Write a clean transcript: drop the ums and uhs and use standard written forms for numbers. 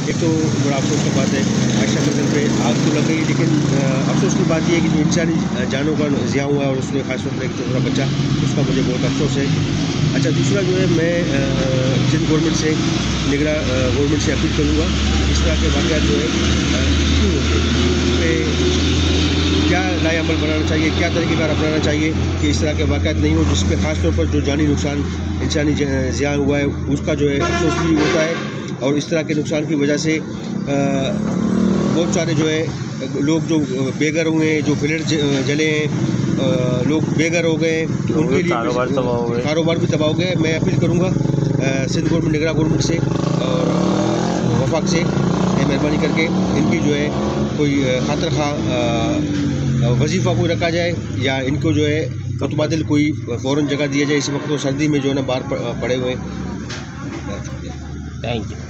एक तो बड़ा अफसोस की बात है आयशा मंजिल पे आग तो लग गई, लेकिन अफसोस की बात यह है कि जो इंसानी जानों का ज़िया हुआ है और उसमें खासतौर पर एक छोटा बच्चा, उसका मुझे बहुत अफसोस है। अच्छा, दूसरा जो है मैं सिंध गवर्नमेंट से निगरा गवर्नमेंट से अपील करूँगा इस तरह के वाक़यात जो है क्यों होते हैं, उस पर क्या नया अमल बनाना चाहिए, क्या तरीक़ेकार अपनाना चाहिए कि इस तरह के वाक़यात नहीं हो, जिस पर ख़ास तौर पर जो जानी नुकसान इंसानी ज़िया हुआ है उसका जो है अफसोस भी होता है। और इस तरह के नुकसान की वजह से बहुत सारे जो है लोग जो बेघर हुए हैं, जो फ्लैट जले हैं, लोग बेघर हो गए, उनके लिए कारोबार भी तबाह हो गए। मैं अपील करूँगा सिंध गवर्नमेंट निगरान गवर्नमेंट से और वफाक से मेहरबानी करके इनकी जो है कोई खातर खा वजीफ़ा कोई रखा जाए या इनको जो है मुतबादिल कोई फ़ौरन जगह दिया जाए। इस वक्त तो सर्दी में जो है ना बाहर पड़े हुए हैं। Thank you.